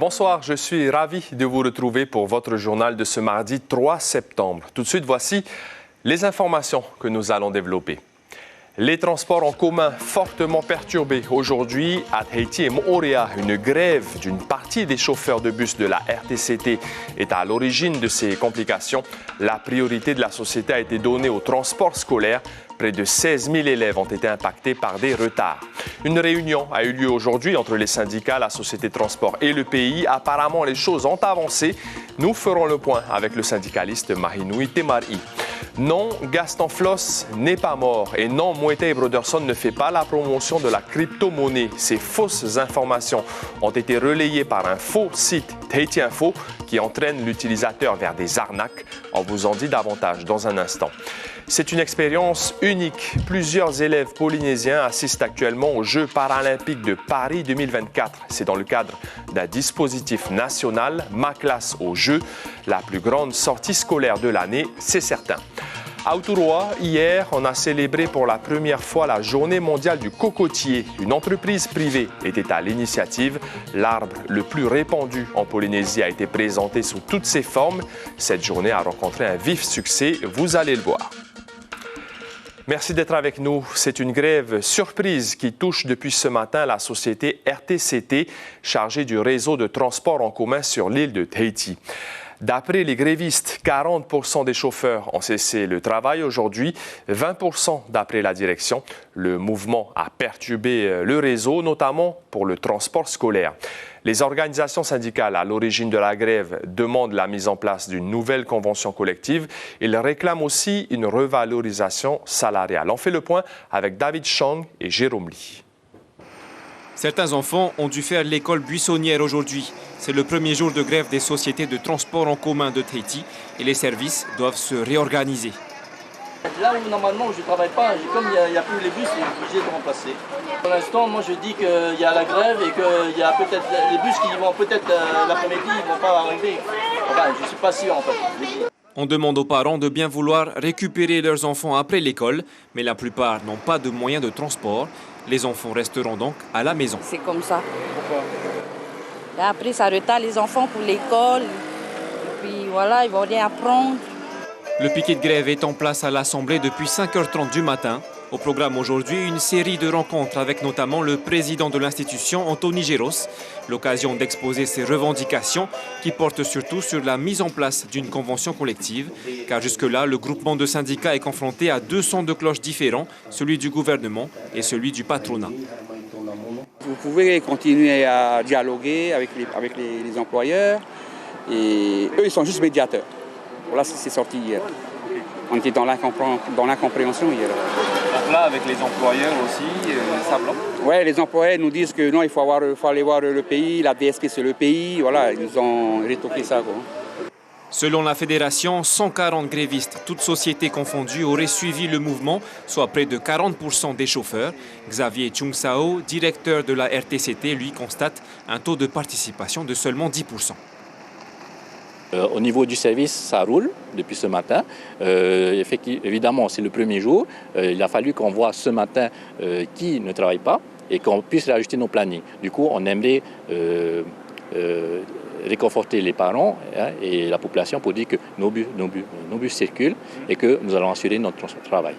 Bonsoir, je suis ravi de vous retrouver pour votre journal de ce mardi 3 septembre. Tout de suite, voici les informations que nous allons développer. Les transports en commun fortement perturbés aujourd'hui à Tahiti et Moorea. Une grève d'une partie des chauffeurs de bus de la RTCT est à l'origine de ces complications. La priorité de la société a été donnée au transport scolaire. Près de 16 000 élèves ont été impactés par des retards. Une réunion a eu lieu aujourd'hui entre les syndicats, la Société de transport et le pays. Apparemment, les choses ont avancé. Nous ferons le point avec le syndicaliste Mahinui Temari. Non, Gaston Floss n'est pas mort et non, Moetai Broderson ne fait pas la promotion de la crypto-monnaie. Ces fausses informations ont été relayées par un faux site Tahiti Info qui entraîne l'utilisateur vers des arnaques. On vous en dit davantage dans un instant. C'est une expérience unique. Plusieurs élèves polynésiens assistent actuellement aux Jeux paralympiques de Paris 2024. C'est dans le cadre d'un dispositif national, Ma classe aux Jeux, la plus grande sortie scolaire de l'année, c'est certain. À Uturoa, hier, on a célébré pour la première fois la Journée mondiale du cocotier. Une entreprise privée était à l'initiative. L'arbre le plus répandu en Polynésie a été présenté sous toutes ses formes. Cette journée a rencontré un vif succès, vous allez le voir. Merci d'être avec nous. C'est une grève surprise qui touche depuis ce matin la société RTCT, chargée du réseau de transport en commun sur l'île de Tahiti. D'après les grévistes, 40% des chauffeurs ont cessé le travail aujourd'hui, 20% d'après la direction. Le mouvement a perturbé le réseau, notamment pour le transport scolaire. Les organisations syndicales à l'origine de la grève demandent la mise en place d'une nouvelle convention collective. Ils réclament aussi une revalorisation salariale. On fait le point avec David Chong et Jérôme Lee. Certains enfants ont dû faire l'école buissonnière aujourd'hui. C'est le premier jour de grève des sociétés de transport en commun de Tahiti et les services doivent se réorganiser. Là où normalement je ne travaille pas, comme il n'y a plus les bus, je suis obligé de remplacer. Pour l'instant, moi je dis qu'il y a la grève et qu'il y a peut-être les bus qui vont peut-être l'après-midi, ils ne vont pas arriver. Enfin, je ne suis pas sûr en fait. On demande aux parents de bien vouloir récupérer leurs enfants après l'école, mais la plupart n'ont pas de moyens de transport. Les enfants resteront donc à la maison. C'est comme ça. Pourquoi? Là, après, ça retarde les enfants pour l'école. Et puis voilà, ils vont rien apprendre. Le piquet de grève est en place à l'Assemblée depuis 5h30 du matin. Au programme aujourd'hui, une série de rencontres avec notamment le président de l'institution, Anthony Géros. L'occasion d'exposer ses revendications qui portent surtout sur la mise en place d'une convention collective. Car jusque-là, le groupement de syndicats est confronté à deux sons de cloche différents, celui du gouvernement et celui du patronat. Vous pouvez continuer à dialoguer avec les employeurs et eux, ils sont juste médiateurs. Voilà, c'est sorti hier. On était dans l'incompréhension hier. Donc là, avec les employeurs aussi, ça bloque? Oui, les employeurs nous disent que non, il faut aller voir le pays, la DSP c'est le pays. Voilà, ils nous ont rétoqué ça, quoi. Selon la fédération, 140 grévistes, toutes sociétés confondues, auraient suivi le mouvement, soit près de 40% des chauffeurs. Xavier Chung-Sao, directeur de la RTCT, lui constate un taux de participation de seulement 10%. Au niveau du service, ça roule depuis ce matin. Évidemment, c'est le premier jour. Il a fallu qu'on voit ce matin qui ne travaille pas et qu'on puisse réajuster nos plannings. Du coup, on aimerait réconforter les parents et la population pour dire que nos bus circulent et que nous allons assurer notre travail.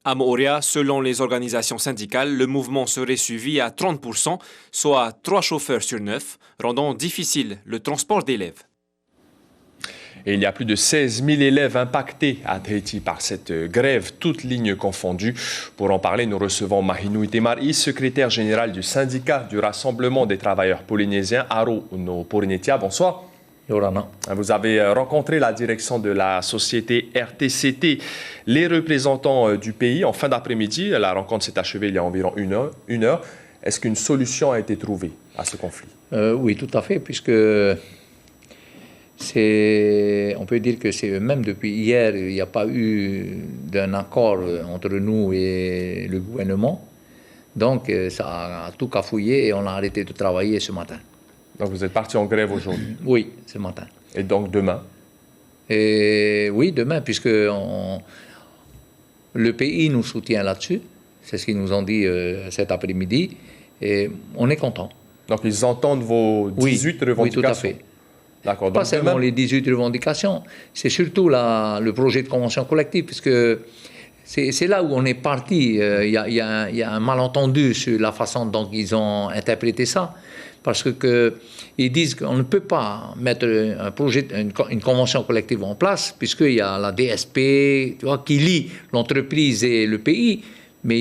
À Moorea, selon les organisations syndicales, le mouvement serait suivi à 30%, soit 3 chauffeurs sur 9, rendant difficile le transport d'élèves. Et il y a plus de 16 000 élèves impactés à Tahiti par cette grève, toutes lignes confondues. Pour en parler, nous recevons Mahinui Temari, secrétaire général du syndicat du Rassemblement des travailleurs polynésiens, Aro no Porinetia. Bonsoir. Yorana. Vous avez rencontré la direction de la société RTCT, les représentants du pays en fin d'après-midi. La rencontre s'est achevée il y a environ une heure. Est-ce qu'une solution a été trouvée à ce conflit? Oui, tout à fait, puisque on peut dire que même depuis hier, il n'y a pas eu d'un accord entre nous et le gouvernement. Donc, ça a tout cafouillé et on a arrêté de travailler ce matin. Donc, vous êtes parti en grève aujourd'hui? Oui, ce matin. Et donc, demain? Oui, demain, puisque le pays nous soutient là-dessus. C'est ce qu'ils nous ont dit cet après-midi. Et on est content. Donc, ils entendent vos 18 revendications. Oui, tout à fait. D'accord. Pas seulement les 18 revendications, c'est surtout le projet de convention collective, puisque c'est là où on est parti. Il y a un malentendu sur la façon dont ils ont interprété ça, parce qu'ils disent qu'on ne peut pas mettre un projet, une convention collective en place, puisqu'il y a la DSP, tu vois, qui lie l'entreprise et le pays, mais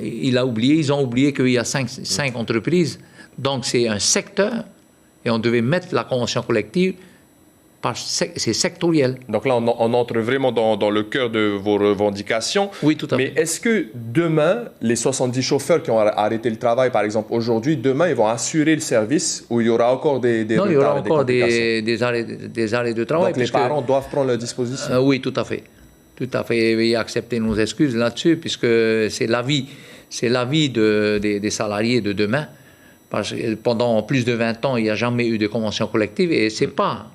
ils ont oublié qu'il y a cinq entreprises, donc c'est un secteur. Et on devait mettre la convention collective, c'est sectoriel. Donc là, on entre vraiment dans le cœur de vos revendications. Oui, tout à fait. Mais est-ce que demain, les 70 chauffeurs qui ont arrêté le travail, par exemple, aujourd'hui, demain, ils vont assurer le service ou il y aura encore des non, il y aura encore des arrêts de travail. Donc les parents doivent prendre leur disposition. Oui, tout à fait. Tout à fait. Et accepter nos excuses là-dessus, puisque c'est l'avis des salariés de demain. Parce que pendant plus de 20 ans, il n'y a jamais eu de convention collective et ce n'est pas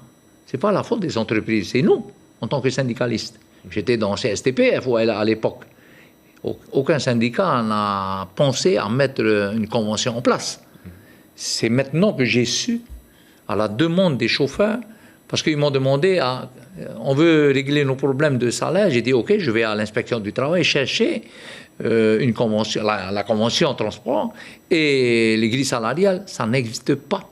la faute des entreprises, c'est nous, en tant que syndicalistes. J'étais dans CSTPF à l'époque. Aucun syndicat n'a pensé à mettre une convention en place. C'est maintenant que j'ai su, à la demande des chauffeurs, parce qu'ils m'ont demandé, on veut régler nos problèmes de salaire. J'ai dit, OK, je vais à l'inspection du travail chercher une convention, la convention en transport et les grilles salariales, ça n'existe pas.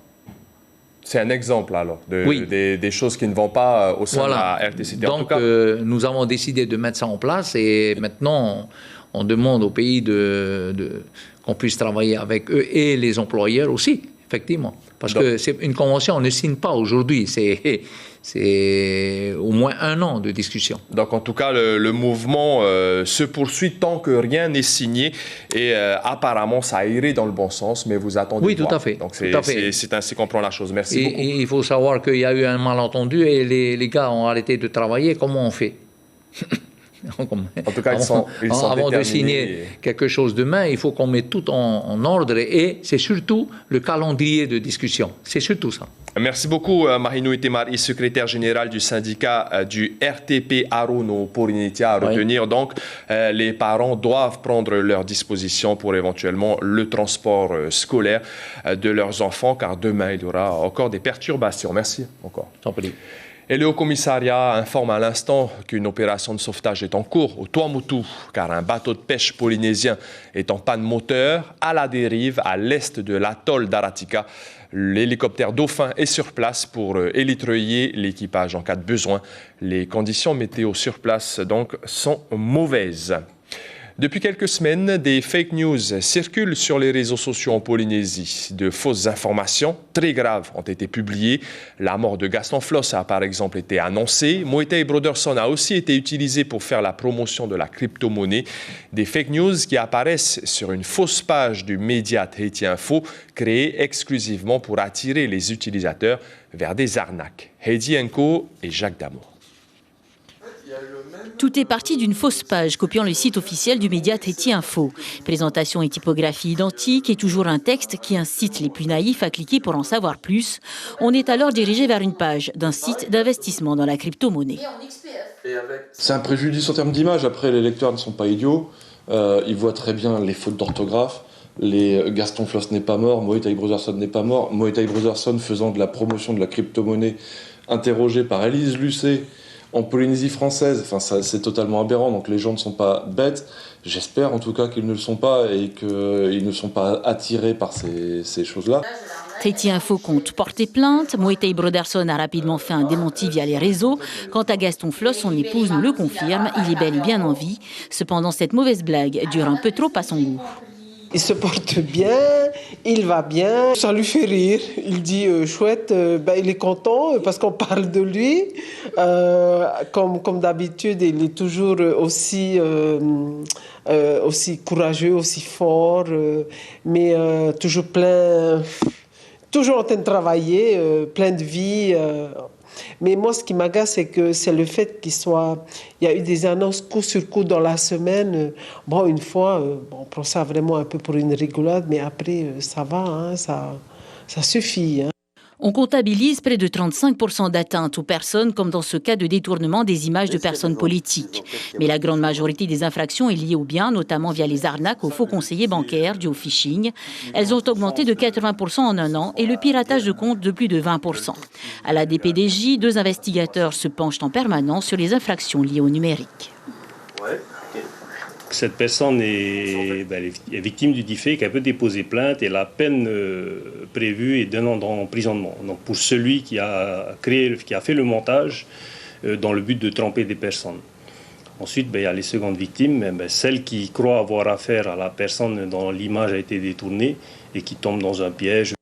C'est un exemple alors des choses qui ne vont pas au sein de la RTCT. Donc, en tout cas, nous avons décidé de mettre ça en place et maintenant on demande au pays qu'on puisse travailler avec eux et les employeurs aussi, effectivement. Parce que c'est une convention, on ne signe pas aujourd'hui, c'est au moins 1 an de discussion. Donc en tout cas, le mouvement se poursuit tant que rien n'est signé et apparemment ça irait dans le bon sens, mais vous attendez. Oui, tout à fait. Donc c'est ainsi qu'on prend la chose. Merci beaucoup. Et il faut savoir qu'il y a eu un malentendu et les gars ont arrêté de travailler. Comment on fait? En tout cas, ils sont avant de signer quelque chose demain, il faut qu'on mette tout en ordre et c'est surtout le calendrier de discussion. C'est surtout ça. Merci beaucoup, Mahino Itemari, secrétaire général du syndicat du RTP Aruno Porinitia. À retenir, donc, les parents doivent prendre leurs dispositions pour éventuellement le transport scolaire de leurs enfants, car demain, il y aura encore des perturbations. Merci encore. Tant pis. Et le Haut-Commissariat informe à l'instant qu'une opération de sauvetage est en cours au Tuamotu, car un bateau de pêche polynésien est en panne moteur à la dérive à l'est de l'atoll d'Aratika. L'hélicoptère Dauphin est sur place pour élitreiller l'équipage en cas de besoin. Les conditions météo sur place donc sont mauvaises. Depuis quelques semaines, des fake news circulent sur les réseaux sociaux en Polynésie. De fausses informations très graves ont été publiées. La mort de Gaston Floss a par exemple été annoncée. Moetai Broderson a aussi été utilisé pour faire la promotion de la crypto-monnaie. Des fake news qui apparaissent sur une fausse page du média Tahiti Info, créée exclusivement pour attirer les utilisateurs vers des arnaques. Heidi Enko et Jacques Damour. Tout est parti d'une fausse page copiant le site officiel du média Tahiti Info. Présentation et typographie identiques et toujours un texte qui incite les plus naïfs à cliquer pour en savoir plus. On est alors dirigé vers une page d'un site d'investissement dans la crypto-monnaie. C'est un préjudice en termes d'image. Après, les lecteurs ne sont pas idiots. Ils voient très bien les fautes d'orthographe. Gaston Floss n'est pas mort, Moetai Broderson n'est pas mort. Moetai Broderson faisant de la promotion de la crypto-monnaie, interrogé par Élise Lucet, en Polynésie française, c'est totalement aberrant, donc les gens ne sont pas bêtes. J'espère en tout cas qu'ils ne le sont pas et qu'ils ne sont pas attirés par ces choses-là. Tahiti Info compte porter plainte. Moetai Broderson a rapidement fait un démenti via les réseaux. Quant à Gaston Floss, son épouse nous le confirme, il est bel et bien en vie. Cependant, cette mauvaise blague dure un peu trop à son goût. Il se porte bien, il va bien, ça lui fait rire. Il dit chouette, il est content parce qu'on parle de lui. Comme d'habitude, il est toujours aussi courageux, aussi fort, mais toujours en train de travailler, plein de vie. Mais moi, ce qui m'agace, c'est le fait il y a eu des annonces coup sur coup dans la semaine. Bon, une fois, on prend ça vraiment un peu pour une rigolade, mais après, ça va, hein, ça suffit. Hein. On comptabilise près de 35% d'atteintes aux personnes, comme dans ce cas de détournement des images de personnes politiques. Mais la grande majorité des infractions est liée aux biens, notamment via les arnaques aux faux conseillers bancaires dus au phishing. Elles ont augmenté de 80% en un an et le piratage de comptes de plus de 20%. À la DPDJ, 2 investigateurs se penchent en permanence sur les infractions liées au numérique. Cette personne est victime du fait qu'elle peut déposer plainte et la peine prévue est d'un an d'emprisonnement. Donc pour celui qui a fait le montage dans le but de tromper des personnes. Ensuite, il y a les secondes victimes, celles qui croient avoir affaire à la personne dont l'image a été détournée et qui tombent dans un piège.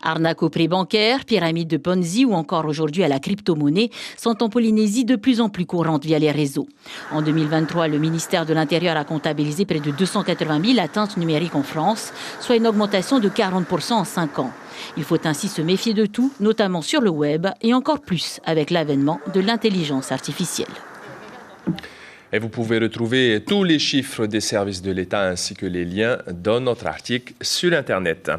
Arnaques au prêt bancaire, pyramides de Ponzi ou encore aujourd'hui à la crypto-monnaie sont en Polynésie de plus en plus courantes via les réseaux. En 2023, le ministère de l'Intérieur a comptabilisé près de 280 000 atteintes numériques en France, soit une augmentation de 40% en 5 ans. Il faut ainsi se méfier de tout, notamment sur le web et encore plus avec l'avènement de l'intelligence artificielle. Et vous pouvez retrouver tous les chiffres des services de l'État ainsi que les liens dans notre article sur Internet.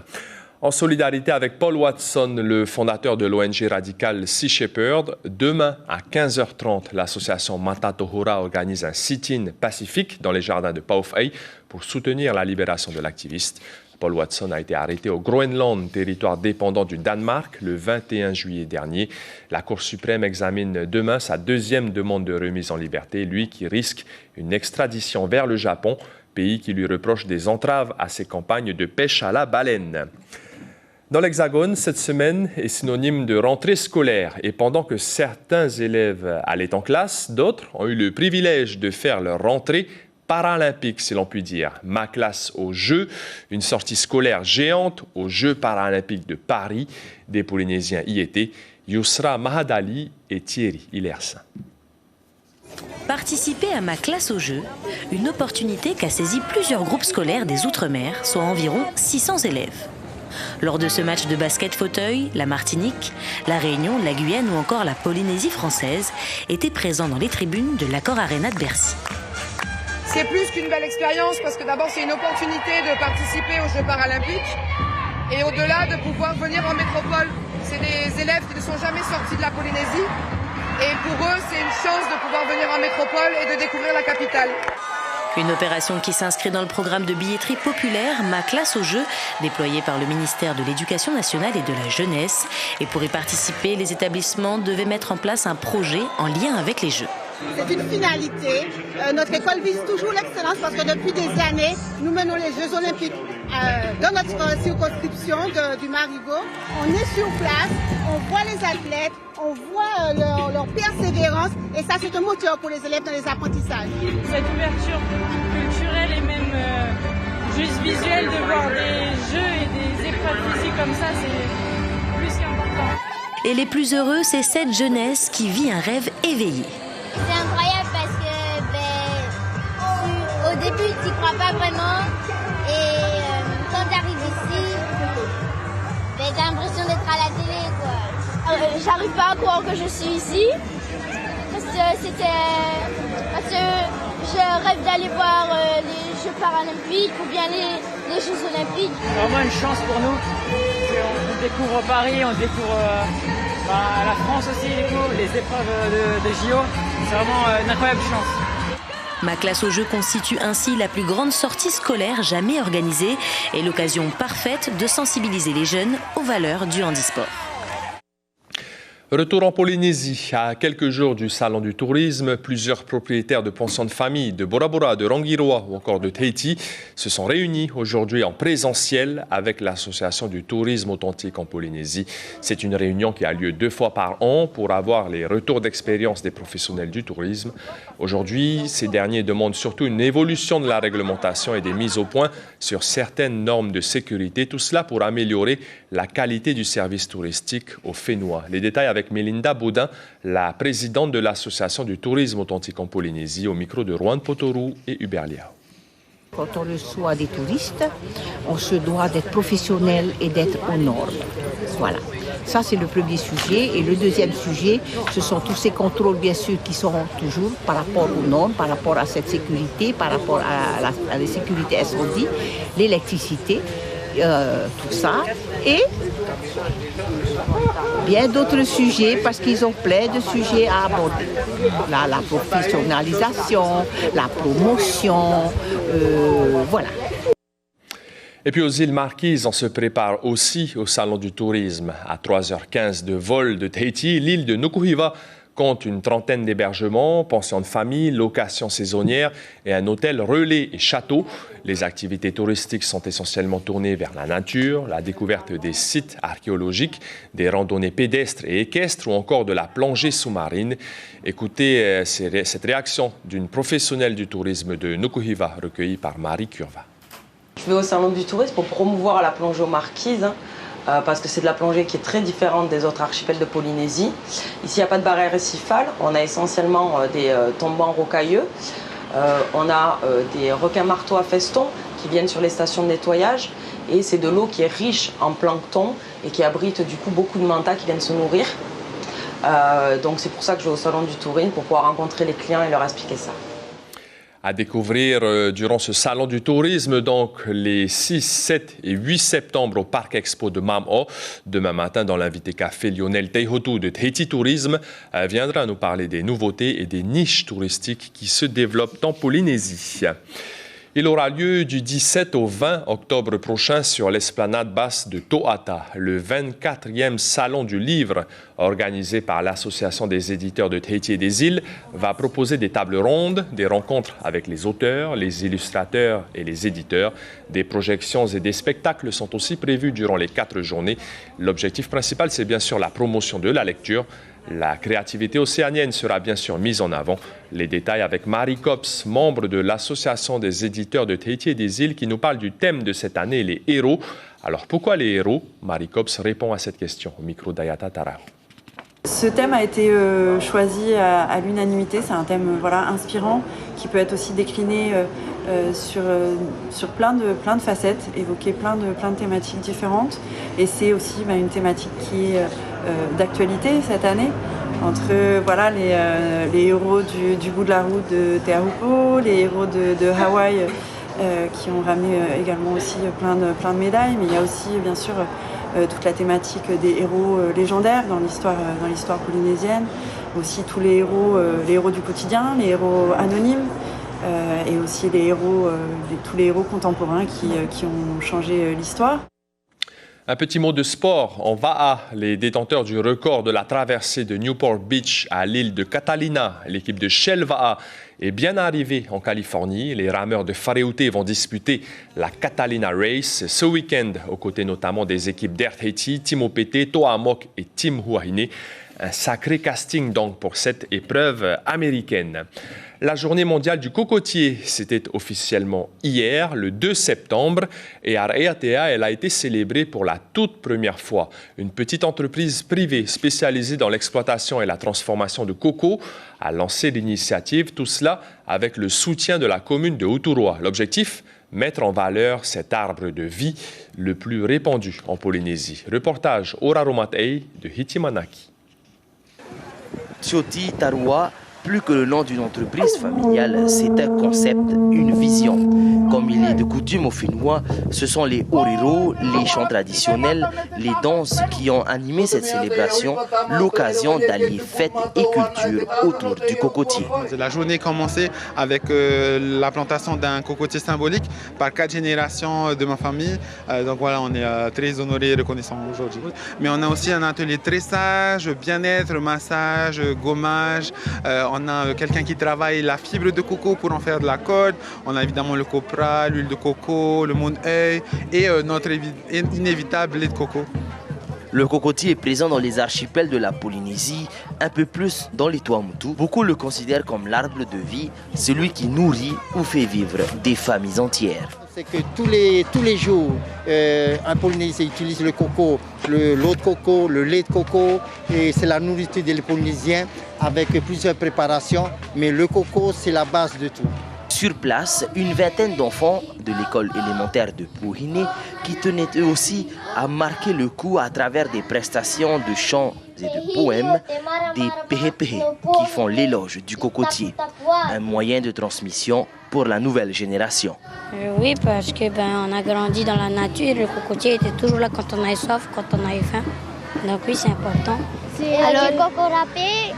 En solidarité avec Paul Watson, le fondateur de l'ONG radicale Sea Shepherd, demain à 15h30, l'association Mata Tohora organise un sit-in pacifique dans les jardins de Pauwhai pour soutenir la libération de l'activiste. Paul Watson a été arrêté au Groenland, territoire dépendant du Danemark, le 21 juillet dernier. La Cour suprême examine demain sa 2e demande de remise en liberté, lui qui risque une extradition vers le Japon, pays qui lui reproche des entraves à ses campagnes de pêche à la baleine. Dans l'Hexagone, cette semaine est synonyme de rentrée scolaire et pendant que certains élèves allaient en classe, d'autres ont eu le privilège de faire leur rentrée paralympique, si l'on peut dire. Ma classe aux Jeux, une sortie scolaire géante aux Jeux paralympiques de Paris. Des Polynésiens y étaient, Yousra Mahadali et Thierry Hilersin. Participer à Ma classe aux Jeux, une opportunité qu'a saisi plusieurs groupes scolaires des Outre-mer, soit environ 600 élèves. Lors de ce match de basket fauteuil, la Martinique, la Réunion, la Guyane ou encore la Polynésie française étaient présents dans les tribunes de l'Accor Arena de Bercy. C'est plus qu'une belle expérience parce que d'abord c'est une opportunité de participer aux Jeux paralympiques et au-delà de pouvoir venir en métropole. C'est des élèves qui ne sont jamais sortis de la Polynésie et pour eux c'est une chance de pouvoir venir en métropole et de découvrir la capitale. Une opération qui s'inscrit dans le programme de billetterie populaire Ma classe aux Jeux, déployé par le ministère de l'Éducation nationale et de la jeunesse. Et pour y participer, les établissements devaient mettre en place un projet en lien avec les Jeux. C'est une finalité. Notre école vise toujours l'excellence parce que depuis des années, nous menons les Jeux olympiques dans notre circonscription du Marigot. On est sur place, on voit les athlètes, on voit leur persévérance et ça c'est un moteur pour les élèves dans les apprentissages. Cette ouverture culturelle et même juste visuelle de voir des jeux et des épreuves physiques comme ça, c'est plus qu'important. Et les plus heureux, c'est cette jeunesse qui vit un rêve éveillé. C'est incroyable parce que au début tu n'y crois pas vraiment et quand tu arrives ici, tu as l'impression d'être à la télé quoi. J'arrive pas à croire que je suis ici parce que je rêve d'aller voir les Jeux paralympiques ou bien les Jeux olympiques. C'est vraiment une chance pour nous. On découvre Paris, on découvre la France aussi, les épreuves de JO. C'est vraiment une incroyable chance. Ma classe aux Jeux constitue ainsi la plus grande sortie scolaire jamais organisée et l'occasion parfaite de sensibiliser les jeunes aux valeurs du handisport. Retour en Polynésie. À quelques jours du Salon du Tourisme, plusieurs propriétaires de pensions de famille de Bora Bora, de Rangiroa ou encore de Tahiti se sont réunis aujourd'hui en présentiel avec l'Association du tourisme authentique en Polynésie. C'est une réunion qui a lieu 2 fois par an pour avoir les retours d'expérience des professionnels du tourisme. Aujourd'hui, ces derniers demandent surtout une évolution de la réglementation et des mises au point sur certaines normes de sécurité. Tout cela pour améliorer la qualité du service touristique aux Fénois. Les détails avec Melinda Baudin, la présidente de l'Association du tourisme authentique en Polynésie, au micro de Juan Potoru et Hubert Liao. Quand on reçoit des touristes, on se doit d'être professionnel et d'être aux normes. Voilà. Ça, c'est le premier sujet. Et le deuxième sujet, ce sont tous ces contrôles, bien sûr, qui seront toujours par rapport aux normes, par rapport à cette sécurité, par rapport à la sécurité incendie, l'électricité. tout ça. Et bien d'autres sujets, parce qu'ils ont plein de sujets à aborder. La professionnalisation, la promotion, voilà. Et puis aux îles Marquises, on se prépare aussi au Salon du tourisme. À 3h15 de vol de Tahiti, l'île de Nukuhiva compte une trentaine d'hébergements, pensions de famille, locations saisonnières et un hôtel relais et château. Les activités touristiques sont essentiellement tournées vers la nature, la découverte des sites archéologiques, des randonnées pédestres et équestres ou encore de la plongée sous-marine. Écoutez cette réaction d'une professionnelle du tourisme de Nukuhiva recueillie par Marie Curva. Je vais au Salon du tourisme pour promouvoir la plongée aux Marquises. Parce que c'est de la plongée qui est très différente des autres archipels de Polynésie. Ici, il n'y a pas de barrière récifale, on a essentiellement des tombants rocailleux. On a des requins marteaux à feston qui viennent sur les stations de nettoyage. Et c'est de l'eau qui est riche en plancton et qui abrite du coup beaucoup de mantas qui viennent se nourrir. Donc c'est pour ça que je vais au Salon du tourisme, pour pouvoir rencontrer les clients et leur expliquer ça. À découvrir durant ce salon du tourisme, donc les 6, 7 et 8 septembre au Parc Expo de Mam'o. Demain matin, dans l'invité café, Lionel Teihotu de Tahiti Tourisme viendra nous parler des nouveautés et des niches touristiques qui se développent en Polynésie. Il aura lieu du 17 au 20 octobre prochain sur l'esplanade basse de To'ata, le 24e Salon du Livre, organisé par l'Association des éditeurs de Tahiti et des îles, va proposer des tables rondes, des rencontres avec les auteurs, les illustrateurs et les éditeurs. Des projections et des spectacles sont aussi prévus durant les 4 journées. L'objectif principal, c'est bien sûr la promotion de la lecture. La créativité océanienne sera bien sûr mise en avant. Les détails avec Marie Kops, membre de l'Association des éditeurs de Tahiti et des îles, qui nous parle du thème de cette année, les héros. Alors pourquoi les héros? Marie Kops répond à cette question au micro d'Ayata Tarao. Ce thème a été choisi à l'unanimité. C'est un thème inspirant qui peut être aussi décliné sur plein de facettes, évoquer plein de thématiques différentes. Et c'est aussi une thématique qui est d'actualité cette année, entre les héros du bout de la route de Te Ahupo, les héros de Hawaï qui ont ramené également aussi plein de médailles, mais il y a aussi bien sûr toute la thématique des héros légendaires dans l'histoire polynésienne, aussi tous les héros du quotidien, les héros anonymes, et aussi tous les héros contemporains qui ont changé l'histoire. Un petit mot de sport. En Va'a, les détenteurs du record de la traversée de Newport Beach à l'île de Catalina, l'équipe de Shell Va'a, est bien arrivée en Californie. Les rameurs de Whareute vont disputer la Catalina Race ce week-end, aux côtés notamment des équipes d'Air Tahiti, Team OPT, To'amok et Team Huahine. Un sacré casting donc pour cette épreuve américaine. La journée mondiale du cocotier, c'était officiellement hier, le 2 septembre, et à Raiatea, elle a été célébrée pour la toute première fois. Une petite entreprise privée spécialisée dans l'exploitation et la transformation de coco a lancé l'initiative, tout cela avec le soutien de la commune de Uturoa. L'objectif, mettre en valeur cet arbre de vie le plus répandu en Polynésie. Reportage Oraromatei de Hitimanaki. Tioti Tarua, plus que le nom d'une entreprise familiale, c'est un concept, une vision. Comme il est de coutume au Fénois, ce sont les oriro, les chants traditionnels, les danses qui ont animé cette célébration, l'occasion d'allier fête et culture autour du cocotier. La journée commençait avec la plantation d'un cocotier symbolique par 4 générations de ma famille. Donc voilà, on est très honorés et reconnaissants aujourd'hui. Mais on a aussi un atelier tressage, bien-être, massage, gommage. On a quelqu'un qui travaille la fibre de coco pour en faire de la corde. On a évidemment le copra, l'huile de coco, le monde-œil et notre inévitable lait de coco. Le cocotier est présent dans les archipels de la Polynésie, un peu plus dans les Tuamotu. Beaucoup le considèrent comme l'arbre de vie, celui qui nourrit ou fait vivre des familles entières. C'est que tous les jours, en Polynésie, ils utilisent le coco, l'eau de coco, le lait de coco, et c'est la nourriture des Polynésiens avec plusieurs préparations, mais le coco, c'est la base de tout. sur place une vingtaine d'enfants de l'école élémentaire de Pouhiné qui tenaient eux aussi à marquer le coup à travers des prestations de chants et de poèmes, des péhé-péhé qui font l'éloge du cocotier, un moyen de transmission pour la nouvelle génération. Oui, parce que on a grandi dans la nature, le cocotier était toujours là quand on avait soif, quand on avait faim. Donc oui, c'est important. Alors, du coco râpé,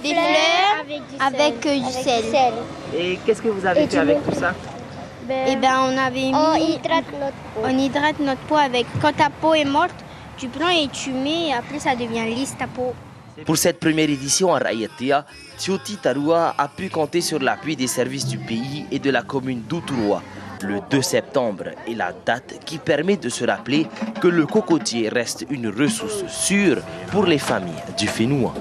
des fleurs avec du sel. Et qu'est-ce que vous avez fait avec tout ça? On avait mis... On hydrate notre peau avec... Quand ta peau est morte, tu prends et tu mets et après ça devient lisse ta peau. Pour cette première édition à Rayatea, Tioti Tarua a pu compter sur l'appui des services du pays et de la commune d'Outuroa. Le 2 septembre est la date qui permet de se rappeler que le cocotier reste une ressource sûre pour les familles du Fénouan.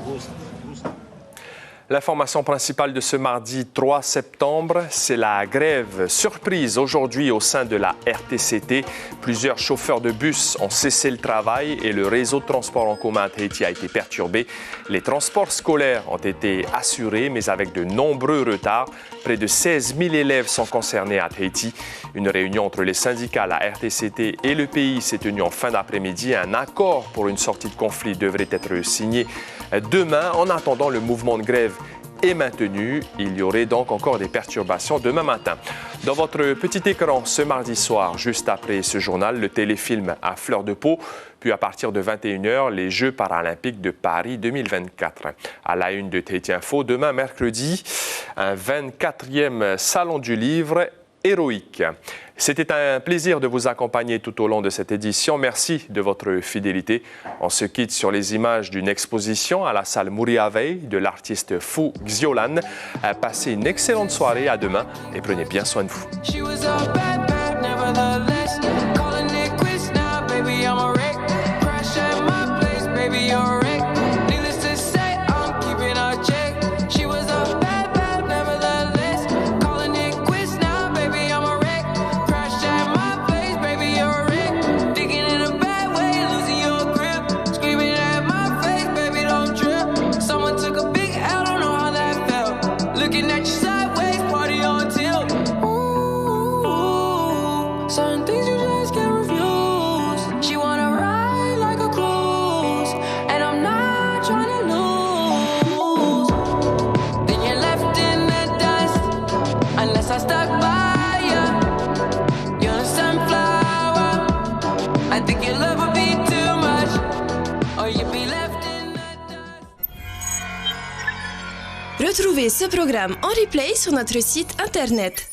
L'information principale de ce mardi 3 septembre, c'est la grève surprise aujourd'hui au sein de la RTCT. Plusieurs chauffeurs de bus ont cessé le travail et le réseau de transport en commun à Tahiti a été perturbé. Les transports scolaires ont été assurés, mais avec de nombreux retards. Près de 16 000 élèves sont concernés à Tahiti. Une réunion entre les syndicats, la RTCT et le pays s'est tenue en fin d'après-midi. Un accord pour une sortie de conflit devrait être signé demain. En attendant, le mouvement de grève est maintenu. Il y aurait donc encore des perturbations demain matin. Dans votre petit écran, ce mardi soir, juste après ce journal, le téléfilm à fleur de peau. Puis à partir de 21h, les Jeux paralympiques de Paris 2024. À la une de Tahiti Info, demain mercredi, un 24e Salon du Livre héroïque. C'était un plaisir de vous accompagner tout au long de cette édition. Merci de votre fidélité. On se quitte sur les images d'une exposition à la salle Muriavei de l'artiste Fu Xiolan. Passez une excellente soirée, à demain et prenez bien soin de vous. Retrouvez ce programme en replay sur notre site internet.